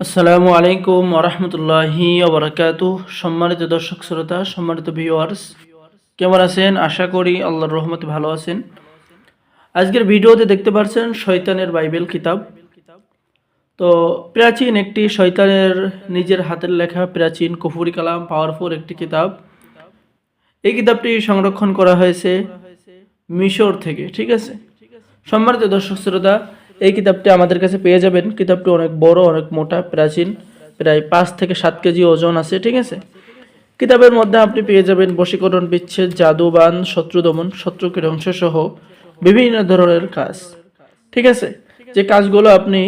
আসসালামু আলাইকুম ওরহমতুল্লাহি ওবরাকাতুহ। সম্মানিত দর্শক শ্রোতা, সম্মানিত ভিউয়ার্স, কেমন আছেন? আশা করি আল্লাহর রহমতে ভালো আছেন। আজকের ভিডিওতে দেখতে পাচ্ছেন শয়তানের বাইবেল কিতাব। তো প্রাচীন একটি শয়তানের নিজের হাতের লেখা প্রাচীন কুফরি কালাম পাওয়ারফুল একটি কিতাব। এই কিতাবটি সংরক্ষণ করা হয়েছে মিশর থেকে, ঠিক আছে। সম্মানিত দর্শক শ্রোতা, এই কিতাবটি আমাদের কাছে পেয়ে যাবেন। কিতাবটি অনেক বড়, অনেক মোটা, প্রাচীন, প্রায় 5 থেকে 7 কেজি ওজন আছে, ঠিক আছে। কিতাবের মধ্যে আপনি পেয়ে যাবেন বশীকরণ, বিচ্ছেদ, জাদু, বান, শত্রু দমন, শত্রুকে ধ্বংস সহ বিভিন্ন ধরনের কাজ, ঠিক আছে। যে কাজগুলো আপনি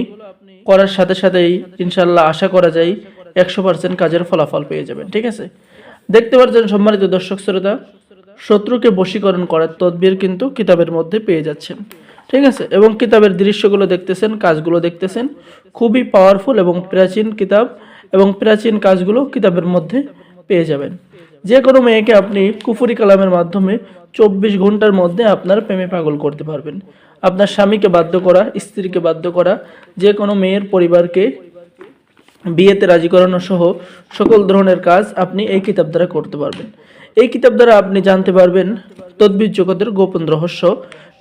করার সাথে সাথেই ইনশাল্লাহ আশা করা যায় 100% কাজের ফলাফল পেয়ে যাবেন, ঠিক আছে। দেখতে পাচ্ছেন সম্মানিত দর্শক শ্রোতা, শত্রুকে বশীকরণ করার তদবির কিন্তু কিতাবের মধ্যে পেয়ে যাচ্ছেন, ঠিক আছে। এবং কিতাবের দৃশ্যগুলো দেখতেছেন, কাজগুলো দেখতেছেন, খুবই পাওয়ারফুল এবং প্রাচীন কিতাব, এবং প্রাচীন কাজগুলো কিতাবের মধ্যে পেয়ে যাবেন। যে কোনো মেয়েকে আপনি কুফরি কালামের মাধ্যমে 24 ঘন্টার মধ্যে আপনার প্রেমে পাগল করতে পারবেন। আপনার স্বামীকে বাধ্য করা, স্ত্রীকে বাধ্য করা, যে কোনো মেয়ের পরিবারকে বিয়েতে রাজি করানো সহ সকল ধরনের কাজ আপনি এই কিতাব দ্বারা করতে পারবেন। এই কিতাব দ্বারা আপনি জানতে পারবেন তদ্বির জগতের গোপন রহস্য,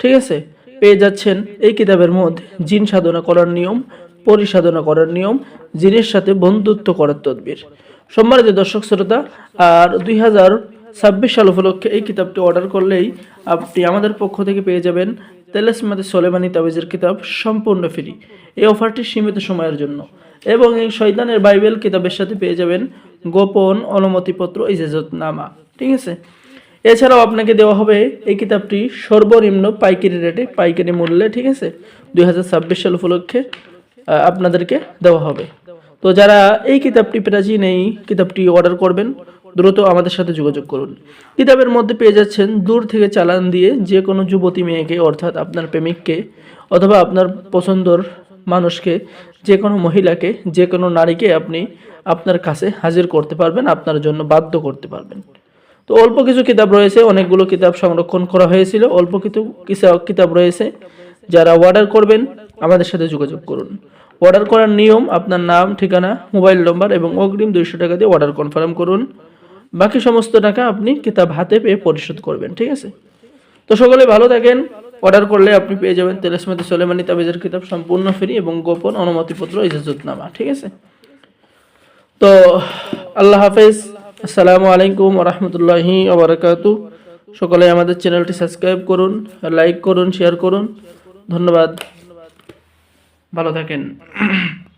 ঠিক আছে। পেয়ে যাচ্ছেন এই কিতাবের মধ্যে জিন সাধনা করার নিয়ম, পরিসাধনা করার নিয়ম, জিনের সাথে বন্ধুত্ব করার তদবির। সম্মানিত দর্শক শ্রোতা, আর 2026 সাল উপলক্ষে এই কিতাবটি অর্ডার করলেই আপনি আমাদের পক্ষ থেকে পেয়ে যাবেন তেলেসমাতে সোলেমানি তাবিজের কিতাব সম্পূর্ণ ফ্রি। এই অফারটি সীমিত সময়ের জন্য। এবং এই শয়তানের বাইবেল কিতাবের সাথে পেয়ে যাবেন গোপন অনুমতিপত্র, ইজাজতনামা, ঠিক আছে। এছাড়াও আপনাকে দেওয়া হবে এই কিতাবটি সর্বনিম্ন পাইকারি রেটে, পাইকারি মূল্যে, ঠিক আছে। 2026 সাল উপলক্ষে আপনাদেরকে দেওয়া হবে। তো যারা এই কিতাবটি প্রাচীন এই কিতাবটি অর্ডার করবেন, দ্রুত আমাদের সাথে যোগাযোগ করুন। কিতাবের মধ্যে পেয়ে যাচ্ছেন দূর থেকে চালান দিয়ে যে কোনো যুবতী মেয়েকে, অর্থাৎ আপনার প্রেমিককে অথবা আপনার পছন্দর মানুষকে, যে কোনো মহিলাকে, যে কোনো নারীকে আপনি আপনার কাছে হাজির করতে পারবেন, আপনার জন্য বাধ্য করতে পারবেন। তো অল্প কিছু কিতাব রয়েছে, অনেকগুলো কিতাব সংরক্ষণ করা হয়েছিল, অল্প কিছু কিতাব রয়েছে। যারা অর্ডার করবেন আমাদের সাথে যোগাযোগ করুন। অর্ডার করার নিয়ম: আপনার নাম, ঠিকানা, মোবাইল নম্বর এবং অগ্রিম 200 টাকা দিয়ে অর্ডার কনফার্ম করুন। বাকি সমস্ত টাকা আপনি কিতাব হাতে পেয়ে পরিশোধ করবেন, ঠিক আছে। তো সকলে ভালো থাকেন। অর্ডার করলে আপনি পেয়ে যাবেন তেলেসমাতি সোলেমানি তাবিজের কিতাব সম্পূর্ণ ফ্রি এবং গোপন অনুমতিপত্র, ইজাজতনামা, ঠিক আছে। তো আল্লাহ হাফেজ। আসসালামু আলাইকুম ওরহমতুল্লাহি ওবরাকাতুহ। সকলে আমাদের চ্যানেলটি সাবস্ক্রাইব করুন, লাইক করুন, শেয়ার করুন। ধন্যবাদ, ভালো থাকেন।